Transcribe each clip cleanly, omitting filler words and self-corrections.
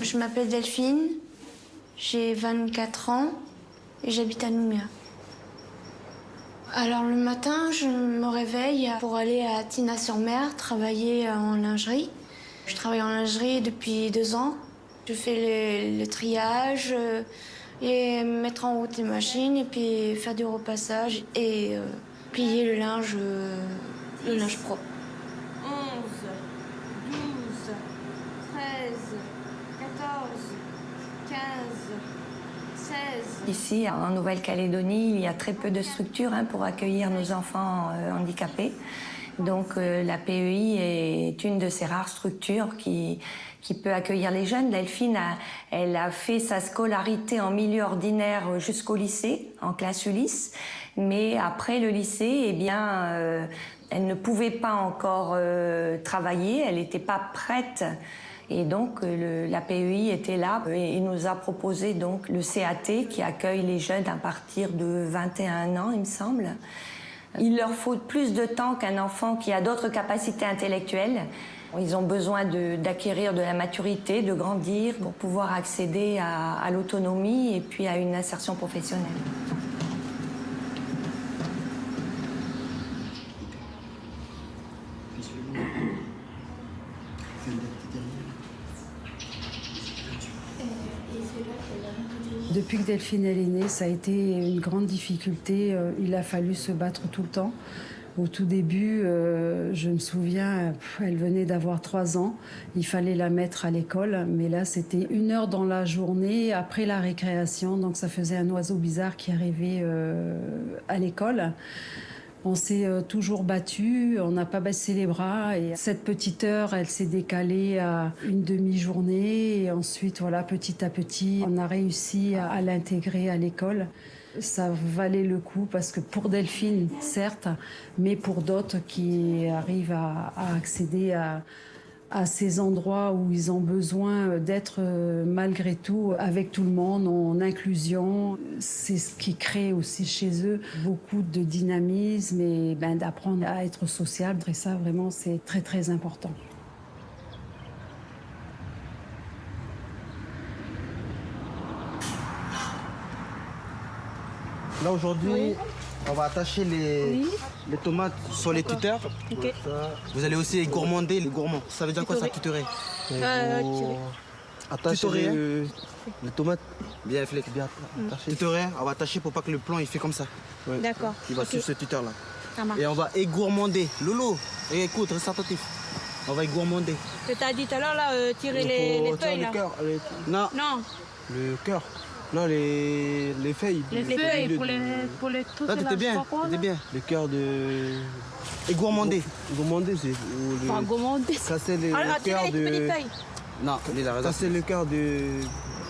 Je m'appelle Delphine, j'ai 24 ans et j'habite à Nouméa. Alors le matin, je me réveille pour aller à Tinat-sur-Mer travailler en lingerie. Je travaille en lingerie depuis 2 ans. Je fais le triage et mettre en route les machines et puis faire du repassage et plier le linge propre. 11, 12, 13, 14, 15, 16. Ici, en Nouvelle-Calédonie, il y a très peu de structures pour accueillir nos enfants handicapés. Donc la PEI est une de ces rares structures qui peut accueillir les jeunes. Delphine, elle a fait sa scolarité en milieu ordinaire jusqu'au lycée, en classe Ulysse. Mais après le lycée, eh bien, elle ne pouvait pas encore travailler, elle n'était pas prête. Et donc la PEI était là et nous a proposé donc le CAT qui accueille les jeunes à partir de 21 ans, il me semble. Il leur faut plus de temps qu'un enfant qui a d'autres capacités intellectuelles. Ils ont besoin d'acquérir de la maturité, de grandir pour pouvoir accéder à l'autonomie et puis à une insertion professionnelle. Depuis que Delphine est née, ça a été une grande difficulté. Il a fallu se battre tout le temps. Au tout début, je me souviens, elle venait d'avoir 3 ans. Il fallait la mettre à l'école, mais là, c'était 1 heure dans la journée après la récréation. Donc, ça faisait un oiseau bizarre qui arrivait à l'école. On s'est toujours battu, on n'a pas baissé les bras. Et cette petite heure, elle s'est décalée à une demi-journée. Et ensuite, voilà, petit à petit, on a réussi à l'intégrer à l'école. Ça valait le coup parce que pour Delphine, certes, mais pour d'autres qui arrivent à accéder à ces endroits où ils ont besoin d'être malgré tout avec tout le monde, en inclusion. C'est ce qui crée aussi chez eux beaucoup de dynamisme et d'apprendre à être sociable. Et ça, vraiment, c'est très, très important. Là, aujourd'hui, on va attacher les tomates sur les tuteurs. Okay. Vous allez aussi gourmander les gourmands. Ça veut dire quoi ça, tutorer? Attacher les tomates. Bien, Fleck, bien attaché. Tutorer, on va attacher pour pas que le plan il fait comme ça. Ouais. D'accord. Il va suivre ce tuteur là. Et on va égourmander. Lolo, écoute, reste attentif. On va égourmander. Tu t'as dit tout à l'heure là, tirer les feuilles là. Non. Non. Le cœur. Non, les feuilles. Les feuilles pour les toutes. Là, t'étais bien. Le cœur de... Et gourmander. Gourmander, c'est... Enfin, gourmander. Casser le cœur de... Les feuilles. Non, il a raison. Casser le cœur de...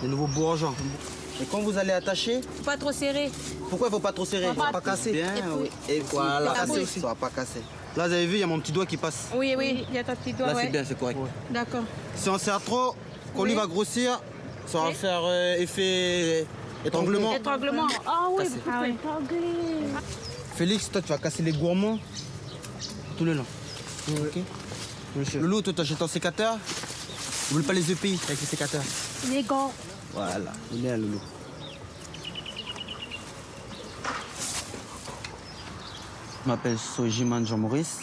Les nouveaux bourgeons. Et quand vous allez attacher... Faut pas trop serrer. Pourquoi il faut pas trop serrer? Il ne pas casser. Bien, oui. Et voilà, casser aussi. Ça va pas casser. Là, vous avez vu, il y a mon petit doigt qui passe. Oui, il y a ta petite doigt. Là, c'est bien, c'est correct. Ouais. D'accord. Si on serre trop, quand lui va grossir, ça va faire effet étranglement. Étranglement. Ah oui, ah, oui. Félix, toi, tu vas casser les gourmands tout le long. Ok. Monsieur. Loulou, toi, tu achètes un sécateur. N'oublie pas les EPI avec les sécateurs. Les gants. Voilà, bien, Loulou. Je m'appelle Sojiman Jean-Maurice.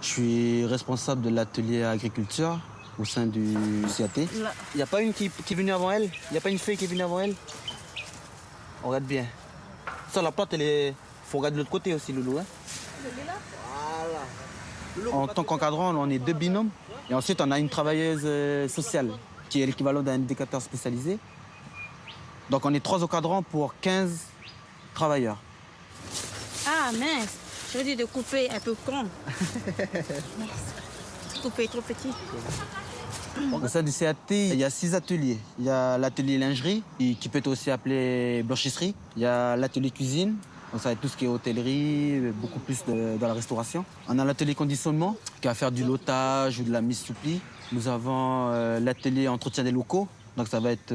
Je suis responsable de l'atelier agriculture au sein du CAT. Il n'y a pas une qui est venue avant elle? Il n'y a pas une feuille qui est venue avant elle? On regarde bien. Ça, la plante, il faut regarder de l'autre côté aussi, Loulou. Hein? Voilà. En tant qu'encadrant, on est 2 binômes. Et ensuite, on a une travailleuse sociale qui est l'équivalent d'un éducateur spécialisé. Donc on est 3 au cadran pour 15 travailleurs. Ah mince, je veux dire de couper un peu con. Couper trop petit. Au sein du CAT, il y a 6 ateliers. Il y a l'atelier lingerie, qui peut être aussi appelé blanchisserie. Il y a l'atelier cuisine, donc ça va être tout ce qui est hôtellerie, beaucoup plus dans la restauration. On a l'atelier conditionnement, qui va faire du lotage ou de la mise sous pli. Nous avons l'atelier entretien des locaux, donc ça va être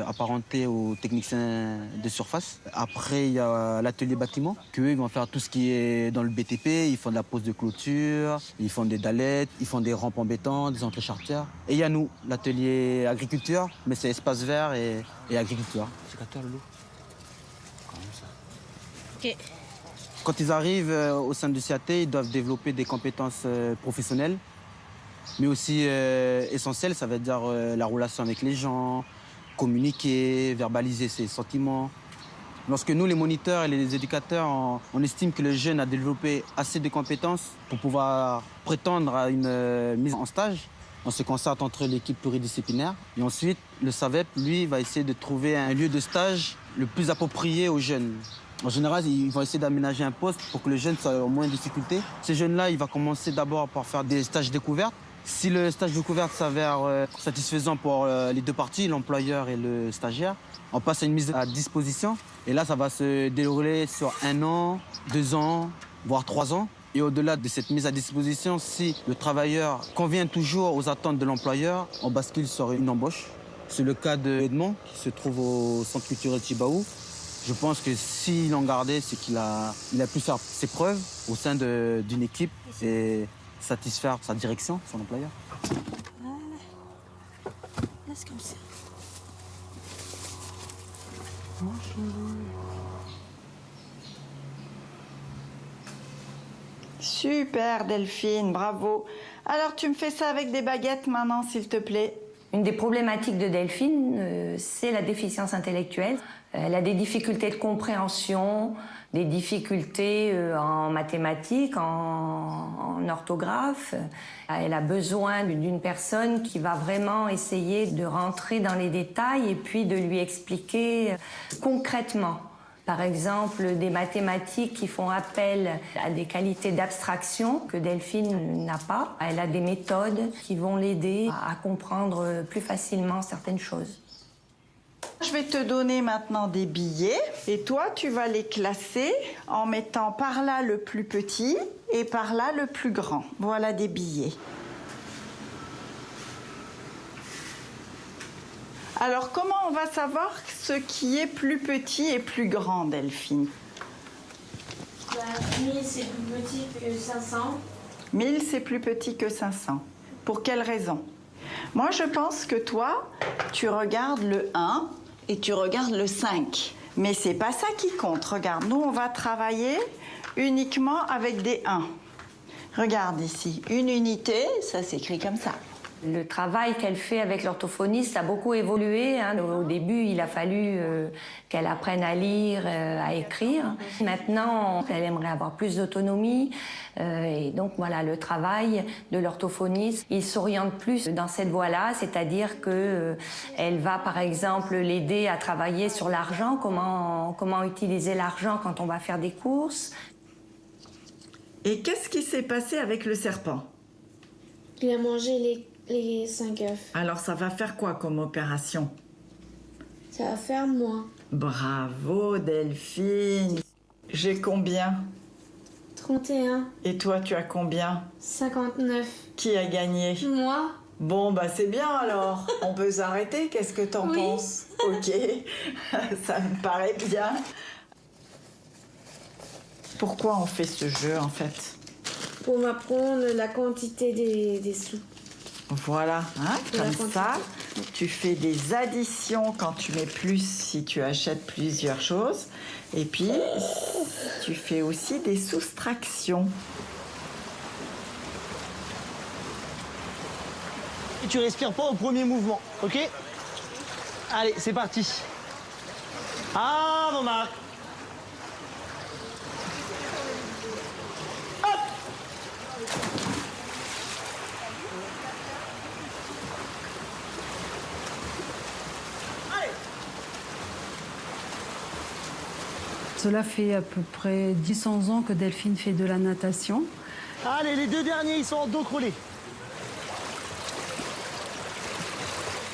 apparenté aux techniciens de surface. Après, il y a l'atelier bâtiment, qu'eux, ils vont faire tout ce qui est dans le BTP. Ils font de la pose de clôture, ils font des dallettes, ils font des rampes en béton, des entrées charretières. Et il y a nous, l'atelier agriculture, mais c'est espace vert et agriculture. Ok. Quand ils arrivent au sein du CAT, ils doivent développer des compétences professionnelles, mais aussi essentielles, ça veut dire la relation avec les gens, communiquer, verbaliser ses sentiments. Lorsque nous, les moniteurs et les éducateurs, on estime que le jeune a développé assez de compétences pour pouvoir prétendre à une mise en stage, on se concerte entre l'équipe pluridisciplinaire. Et ensuite, le SAVEP, lui, va essayer de trouver un lieu de stage le plus approprié aux jeunes. En général, ils vont essayer d'aménager un poste pour que le jeune soit au moins en difficulté. Ces jeunes-là, il va commencer d'abord par faire des stages découvertes. Si le stage découverte s'avère satisfaisant pour les deux parties, l'employeur et le stagiaire, on passe à une mise à disposition. Et là, ça va se dérouler sur 1 an, 2 ans, voire 3 ans. Et au-delà de cette mise à disposition, si le travailleur convient toujours aux attentes de l'employeur, on bascule sur une embauche. C'est le cas de Edmond, qui se trouve au Centre culturel Chibaou. Je pense que s'ils l'ont gardé, c'est qu'il a pu faire ses preuves au sein d'une équipe et satisfaire sa direction, son employeur. Voilà. Laisse comme ça. Super Delphine, bravo. Alors tu me fais ça avec des baguettes maintenant, s'il te plaît. Une des problématiques de Delphine, c'est la déficience intellectuelle. Elle a des difficultés de compréhension, des difficultés en mathématiques, en orthographe. Elle a besoin d'une personne qui va vraiment essayer de rentrer dans les détails et puis de lui expliquer concrètement. Par exemple, des mathématiques qui font appel à des qualités d'abstraction que Delphine n'a pas. Elle a des méthodes qui vont l'aider à comprendre plus facilement certaines choses. Je vais te donner maintenant des billets et toi, tu vas les classer en mettant par là le plus petit et par là le plus grand. Voilà des billets. Alors, comment on va savoir ce qui est plus petit et plus grand, Delphine? 1000, c'est plus petit que 500. 1000, c'est plus petit que 500. Pour quelle raison? Moi, je pense que toi, tu regardes le 1 et tu regardes le 5. Mais c'est pas ça qui compte. Regarde, nous, on va travailler uniquement avec des 1. Regarde ici, une unité, ça s'écrit comme ça. Le travail qu'elle fait avec l'orthophoniste a beaucoup évolué. Au début, il a fallu qu'elle apprenne à lire, à écrire. Maintenant, elle aimerait avoir plus d'autonomie. Et donc, voilà, le travail de l'orthophoniste, il s'oriente plus dans cette voie-là, c'est-à-dire qu'elle va, par exemple, l'aider à travailler sur l'argent, comment utiliser l'argent quand on va faire des courses. Et qu'est-ce qui s'est passé avec le serpent? Il a mangé les 5 œufs. Alors, ça va faire quoi comme opération? Ça va faire moins. Bravo, Delphine. J'ai combien? 31. Et toi, tu as combien? 59. Qui a gagné? Moi? Bon, bah c'est bien alors. On peut s'arrêter, qu'est-ce que t'en penses? Ok, ça me paraît bien. Pourquoi on fait ce jeu, en fait? Pour m'apprendre la quantité des sous. Voilà, hein, La comme quantité. ça, tu fais des additions quand tu mets plus, si tu achètes plusieurs choses. Et puis, tu fais aussi des soustractions. Et tu respires pas au premier mouvement, ok? Allez, c'est parti. Ah, mon Marc. Hop. Allez. Cela fait à peu près 10-11 ans que Delphine fait de la natation. Allez, les 2 derniers, ils sont en dos crawlé.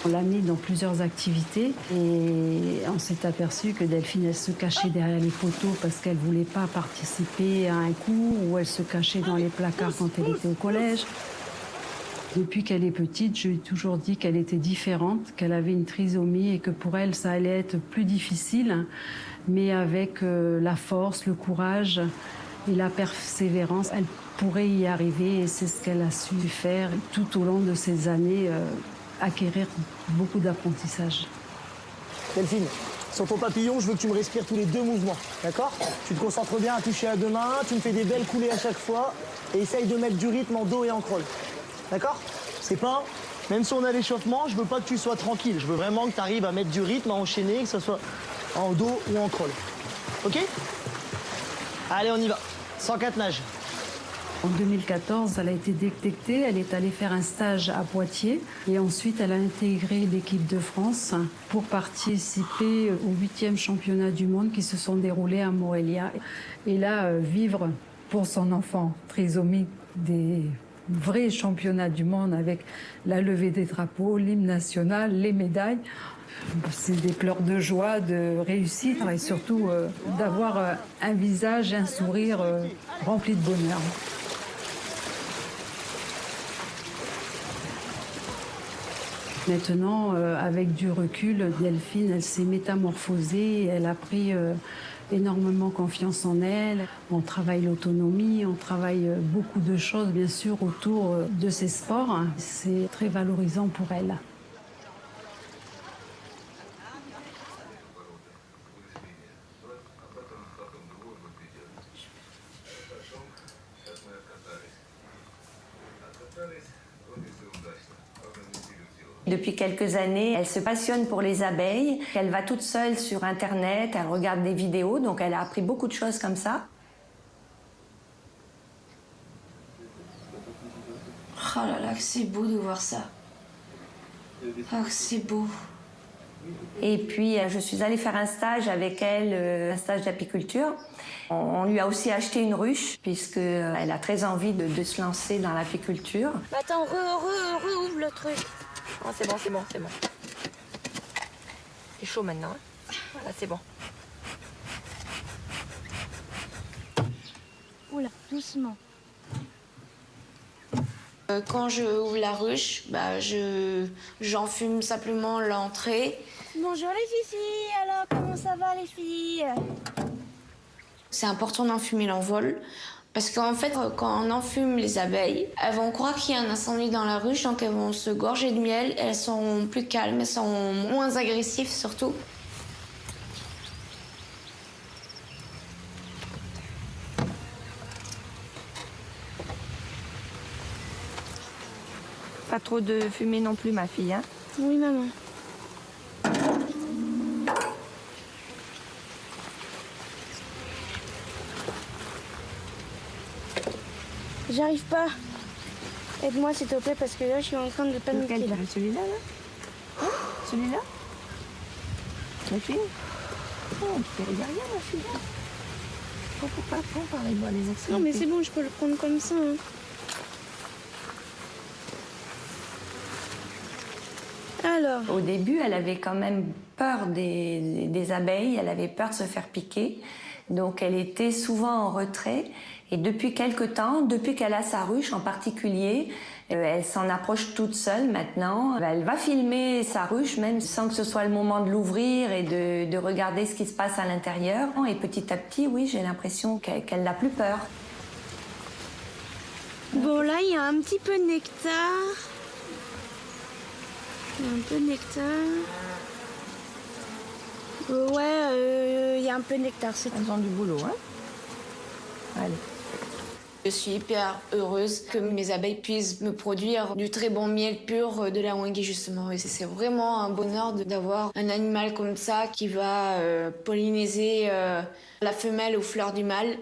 On l'a mis dans plusieurs activités et on s'est aperçu que Delphine, elle se cachait derrière les poteaux parce qu'elle ne voulait pas participer à un cours, ou elle se cachait dans les placards quand elle était au collège. Depuis qu'elle est petite, je lui ai toujours dit qu'elle était différente, qu'elle avait une trisomie et que pour elle, ça allait être plus difficile, mais avec la force, le courage et la persévérance, elle pourrait y arriver et c'est ce qu'elle a su faire tout au long de ces années. Acquérir beaucoup d'apprentissage. Delphine, sur ton papillon, je veux que tu me respires tous les 2 mouvements, d'accord? Tu te concentres bien à toucher à 2 mains, tu me fais des belles coulées à chaque fois et essaye de mettre du rythme en dos et en crawl. D'accord? C'est pas, même si on a l'échauffement, je veux pas que tu sois tranquille. Je veux vraiment que tu arrives à mettre du rythme, à enchaîner, que ce soit en dos ou en crawl. Ok? Allez, on y va. 104 nages. En 2014, elle a été détectée, elle est allée faire un stage à Poitiers et ensuite elle a intégré l'équipe de France pour participer au 8e championnat du monde qui se sont déroulés à Morelia. Et là, vivre pour son enfant trisomique des vrais championnats du monde avec la levée des drapeaux, l'hymne national, les médailles, c'est des pleurs de joie, de réussite et surtout d'avoir un visage, un sourire rempli de bonheur. Maintenant, avec du recul, Delphine, elle s'est métamorphosée, elle a pris énormément confiance en elle. On travaille l'autonomie, on travaille beaucoup de choses, bien sûr, autour de ces sports. C'est très valorisant pour elle. Depuis quelques années, elle se passionne pour les abeilles. Elle va toute seule sur Internet, elle regarde des vidéos, donc elle a appris beaucoup de choses comme ça. Oh là là, que c'est beau de voir ça. Oh, que c'est beau. Et puis, je suis allée faire un stage avec elle, un stage d'apiculture. On lui a aussi acheté une ruche, puisqu'elle a très envie de se lancer dans l'apiculture. Attends, rouvre le truc. Oh, c'est bon, c'est bon, c'est bon. C'est chaud maintenant. Hein. Voilà, c'est bon. Oula, doucement. Quand je ouvre la ruche, j'enfume simplement l'entrée. Bonjour les filles, alors comment ça va les filles? C'est important d'enfumer l'envol. Parce qu'en fait, quand on enfume les abeilles, elles vont croire qu'il y a un incendie dans la ruche, donc elles vont se gorger de miel. Elles sont plus calmes, elles sont moins agressives surtout. Pas trop de fumée non plus, ma fille, hein? Oui, maman. J'arrive pas. Aide-moi s'il te plaît parce que là je suis en train de paniquer. Lequel? Celui-là là? Hein? Celui-là? La fille? Oh, il n'y a rien, ma fille. Pourquoi pas? Parlez-moi des extrémités. Non mais c'est bon, je peux le prendre comme ça. Hein. Alors. Au début, elle avait quand même peur des abeilles, elle avait peur de se faire piquer. Donc elle était souvent en retrait. Et depuis quelque temps, depuis qu'elle a sa ruche en particulier, elle s'en approche toute seule maintenant. Elle va filmer sa ruche même sans que ce soit le moment de l'ouvrir et de regarder ce qui se passe à l'intérieur. Et petit à petit, oui, j'ai l'impression qu'elle n'a plus peur. Bon là, il y a un petit peu de nectar. Il y a un peu de nectar. Ouais, il y a un peu de nectar, c'est tout. Elles ont du boulot, hein? Allez. Je suis hyper heureuse que mes abeilles puissent me produire du très bon miel pur de la Wenge justement. Et c'est vraiment un bonheur d'avoir un animal comme ça qui va polliniser la femelle aux fleurs du mâle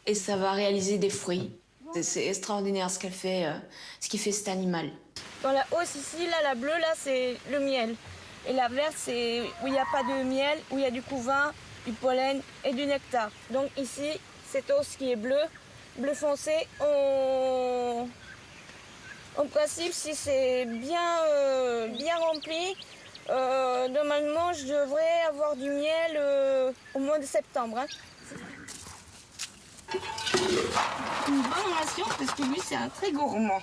et ça va réaliser des fruits. C'est extraordinaire ce qu'elle fait, ce qui fait cet animal. Dans la hausse ici, là, la bleue, là, c'est le miel. Et la verte, c'est où il n'y a pas de miel, où il y a du couvain. du pollen et du nectar. Donc ici, cette os qui est bleu foncé, en principe, si c'est bien rempli, normalement, je devrais avoir du miel au mois de septembre. Hein. Une bonne ration parce que lui, c'est un très gourmand.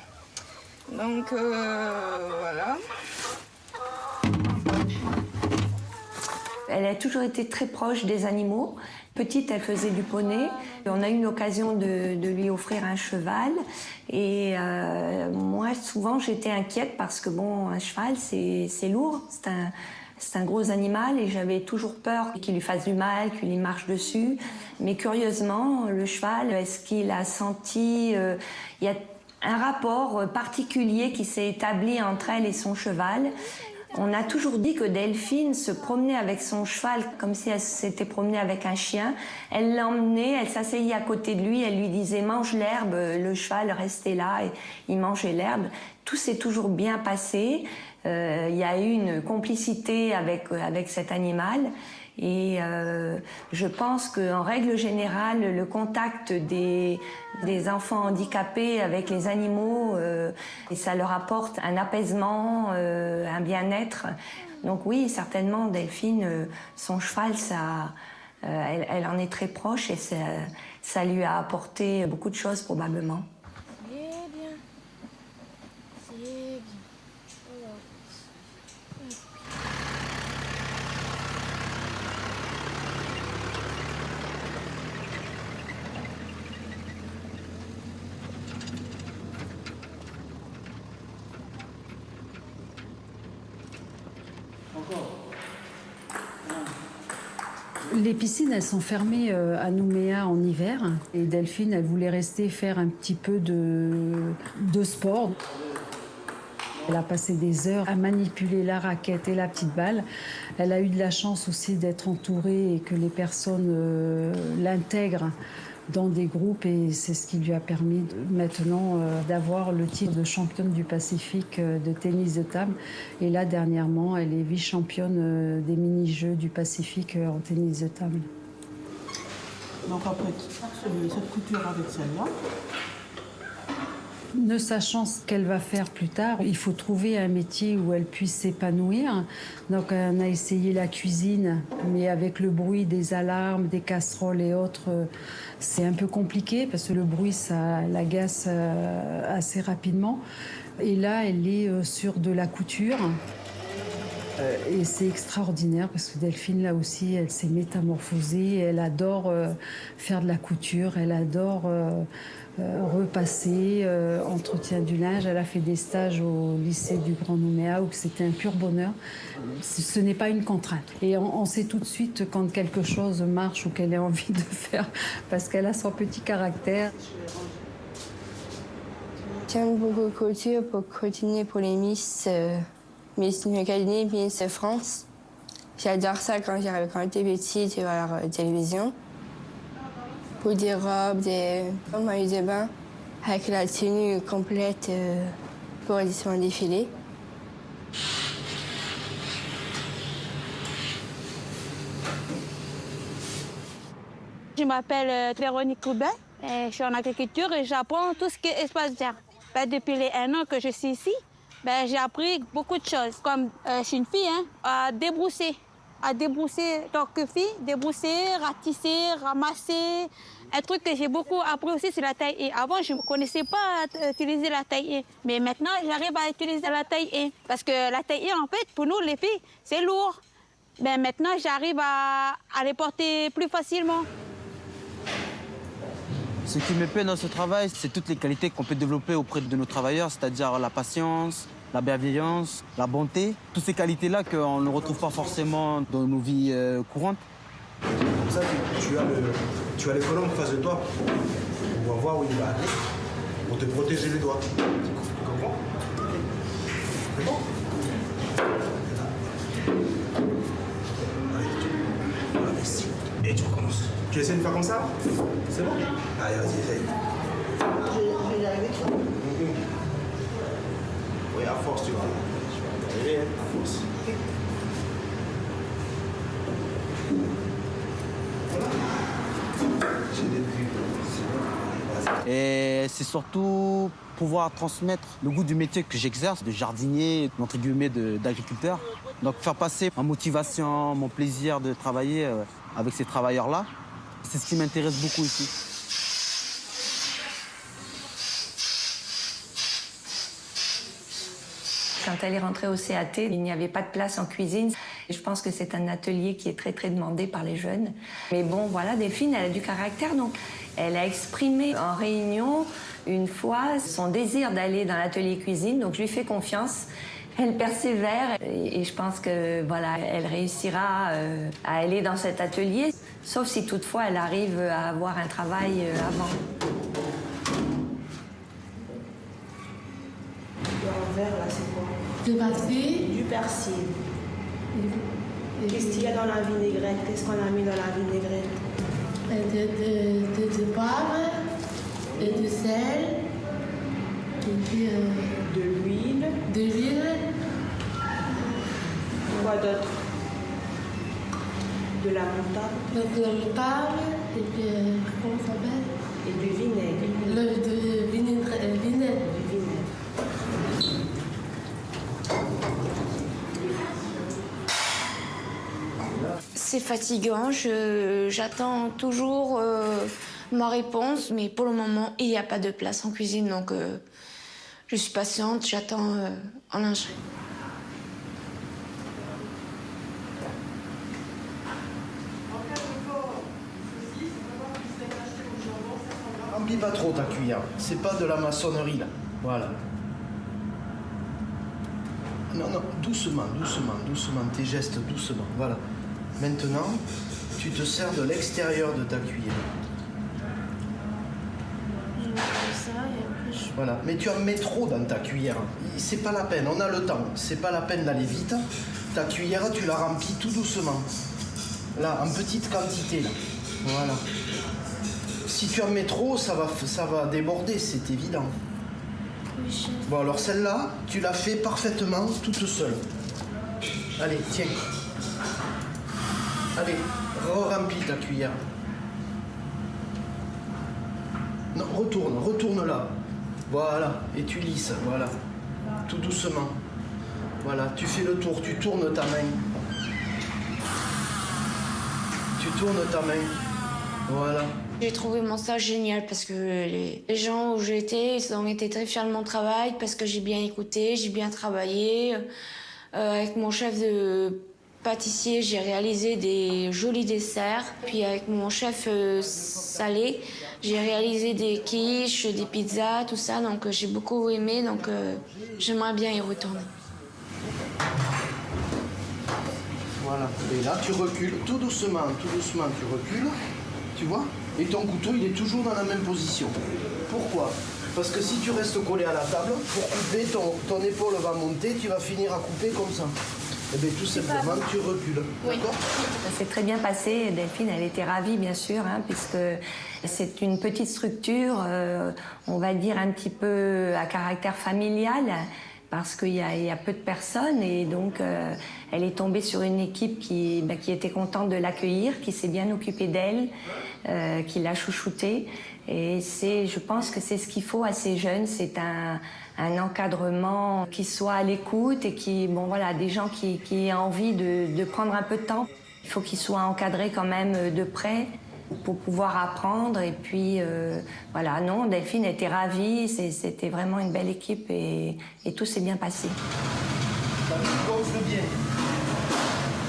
Donc, voilà. Elle a toujours été très proche des animaux. Petite, elle faisait du poney. On a eu l'occasion de lui offrir un cheval. Et moi, souvent, j'étais inquiète parce que, bon, un cheval, c'est lourd. C'est un gros animal et j'avais toujours peur qu'il lui fasse du mal, qu'il lui marche dessus. Mais curieusement, le cheval, est-ce qu'il a senti... il y a un rapport particulier qui s'est établi entre elle et son cheval. On a toujours dit que Delphine se promenait avec son cheval comme si elle s'était promenée avec un chien. Elle l'emmenait, elle s'asseyait à côté de lui, elle lui disait « mange l'herbe », le cheval restait là et il mangeait l'herbe. Tout s'est toujours bien passé. Il y a eu une complicité avec cet animal. Et je pense qu'en règle générale, le contact des enfants handicapés avec les animaux, ça leur apporte un apaisement, un bien-être. Donc oui, certainement, Delphine, son cheval, elle en est très proche et ça lui a apporté beaucoup de choses probablement. Les piscines, elles sont fermées à Nouméa en hiver. Et Delphine, elle voulait rester faire un petit peu de sport. Elle a passé des heures à manipuler la raquette et la petite balle. Elle a eu de la chance aussi d'être entourée et que les personnes l'intègrent dans des groupes. Et c'est ce qui lui a permis maintenant d'avoir le titre de championne du Pacifique de tennis de table. Et là, dernièrement, elle est vice-championne des mini-jeux du Pacifique en tennis de table. Donc après cette couture avec celle-là, ne sachant ce qu'elle va faire plus tard, il faut trouver un métier où elle puisse s'épanouir. Donc on a essayé la cuisine, mais avec le bruit des alarmes, des casseroles et autres, c'est un peu compliqué parce que le bruit, ça l'agace assez rapidement. Et là, elle est sur de la couture. Et c'est extraordinaire parce que Delphine, là aussi, elle s'est métamorphosée. Elle adore faire de la couture, elle adore repasser, entretien du linge. Elle a fait des stages au lycée du Grand Nouméa où c'était un pur bonheur. Ce n'est pas une contrainte. Et on sait tout de suite quand quelque chose marche ou qu'elle a envie de faire parce qu'elle a son petit caractère. J'aime beaucoup couture pour continuer pour les Miss Académie, Miss France. J'adore ça quand j'étais petite, je vois la télévision. Pour des robes, des maillots de bain, avec la tenue complète pour mon défilé. Je m'appelle Véronique Coubin, je suis en agriculture et j'apprends tout ce qui est espace vert. Depuis les 1 an que je suis ici, j'ai appris beaucoup de choses. Comme je suis une fille, à débrousser. À débrousser, tant que fille, débrousser, ratisser, ramasser. Un truc que j'ai beaucoup appris aussi, c'est la taille-haie. Avant, je ne connaissais pas utiliser la taille-haie. Mais maintenant, j'arrive à utiliser la taille-haie. Parce que la taille-haie, en fait, pour nous, les filles, c'est lourd. Mais maintenant, j'arrive à les porter plus facilement. Ce qui me plaît dans ce travail, c'est toutes les qualités qu'on peut développer auprès de nos travailleurs, c'est-à-dire la patience, la bienveillance, la bonté. Toutes ces qualités-là qu'on ne retrouve pas forcément dans nos vies courantes. Comme ça, tu as les colonnes en face de toi. On va voir où il va aller pour te protéger les doigts. Tu comprends? C'est bon? Allez, ici. Et tu recommences. Tu essaies de faire comme ça? C'est bon? Allez, vas-y, essaye. Je vais y arriver. Oui, à force, tu vas y arriver, à force. Et c'est surtout pouvoir transmettre le goût du métier que j'exerce, de jardinier, entre guillemets, d'agriculteur. Donc faire passer ma motivation, mon plaisir de travailler avec ces travailleurs-là, c'est ce qui m'intéresse beaucoup ici. Quand elle est rentrée au CAT, il n'y avait pas de place en cuisine. Je pense que c'est un atelier qui est très très demandé par les jeunes. Mais bon, voilà, Delphine, elle a du caractère, donc elle a exprimé en réunion une fois son désir d'aller dans l'atelier cuisine, donc je lui fais confiance. Elle persévère et je pense que voilà, elle réussira à aller dans cet atelier, sauf si toutefois elle arrive à avoir un travail avant. Le verre, là, c'est quoi? Du persil. Du persil. Qu'est-ce qu'il y a dans la vinaigrette? Qu'est-ce qu'on a mis dans la vinaigrette? De poivre, et de sel, et puis De l'huile. de l'huile, Quoi d'autre? De la moutarde. de la moutarde, et puis comment ça s'appelle? Et du vinaigre. Le vinaigre. Du vinaigre. C'est fatigant, j'attends toujours ma réponse, mais pour le moment, il n'y a pas de place en cuisine, donc je suis patiente, j'attends en lingerie. Remplis pas trop ta cuillère, c'est pas de la maçonnerie là. Voilà. Non, non, doucement, doucement, doucement, tes gestes, doucement, voilà. Maintenant, tu te sers de l'extérieur de ta cuillère. Je mets ça et après je... Voilà, mais tu en mets trop dans ta cuillère. C'est pas la peine, on a le temps. C'est pas la peine d'aller vite. Ta cuillère, tu la remplis tout doucement. Là, en petite quantité, là. Voilà. Si tu en mets trop, ça va déborder, c'est évident. Oui, chef. Bon, alors celle-là, tu la fais parfaitement toute seule. Allez, tiens. Allez, re-remplis ta cuillère. Non, retourne là. Voilà, et tu lisses, voilà. Tout doucement. Voilà, tu fais le tour, tu tournes ta main. Tu tournes ta main. Voilà. J'ai trouvé mon stage génial parce que les gens où j'étais, ils ont été très fiers de mon travail parce que j'ai bien écouté, j'ai bien travaillé. Avec mon chef de pâtissier, j'ai réalisé des jolis desserts. Puis avec mon chef salé, j'ai réalisé des quiches, des pizzas, tout ça. Donc j'ai beaucoup aimé, donc j'aimerais bien y retourner. Voilà. Et là, tu recules tout doucement, tu recules. Tu vois? Et ton couteau, il est toujours dans la même position. Pourquoi? Parce que si tu restes collé à la table, pour couper, ton épaule va monter, tu vas finir à couper comme ça. Et bien tout simplement, tu recules. Oui. D'accord? Ça s'est très bien passé. Delphine, elle était ravie, bien sûr, hein, puisque c'est une petite structure, on va dire un petit peu à caractère familial, parce qu'il y a peu de personnes. Et donc, elle est tombée sur une équipe qui était contente de l'accueillir, qui s'est bien occupée d'elle, qui l'a chouchoutée. Et je pense que c'est ce qu'il faut à ces jeunes, c'est un encadrement qui soit à l'écoute et des gens qui aient envie de prendre un peu de temps. Il faut qu'ils soient encadrés quand même de près pour pouvoir apprendre. Et puis, non, Delphine était ravie, c'était vraiment une belle équipe et tout s'est bien passé. Gonfle bien.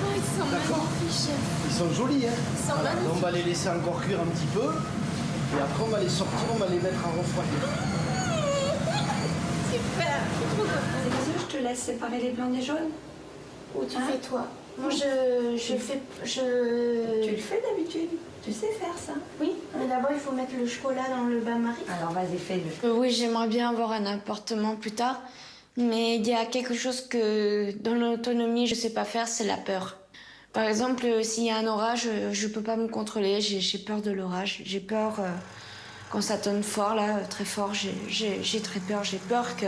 Oh, ils sont magnifiques, chef. Ils sont jolis, hein? Ils sont Voilà. magnifiques. On va les laisser encore cuire un petit peu. Et après, on va les sortir, on va les mettre en refroidir. Super. Je te laisse séparer les blancs des jaunes. Ou tu fais toi? Moi, je fais... Tu le fais d'habitude. Tu sais faire ça. Oui, mais d'abord, il faut mettre le chocolat dans le bain-marie. Alors vas-y, fais-le. Oui, j'aimerais bien avoir un appartement plus tard, mais il y a quelque chose que dans l'autonomie, je sais pas faire, c'est la peur. Par exemple, s'il y a un orage, je peux pas me contrôler, j'ai peur de l'orage. J'ai peur quand ça tonne fort, là, très fort, j'ai très peur. J'ai peur que,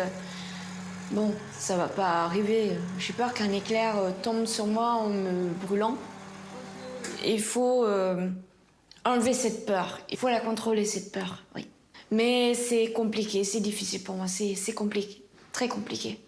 bon, ça va pas arriver. J'ai peur qu'un éclair tombe sur moi en me brûlant. Il faut enlever cette peur, il faut la contrôler, cette peur, oui. Mais c'est compliqué, c'est difficile pour moi, c'est compliqué, très compliqué.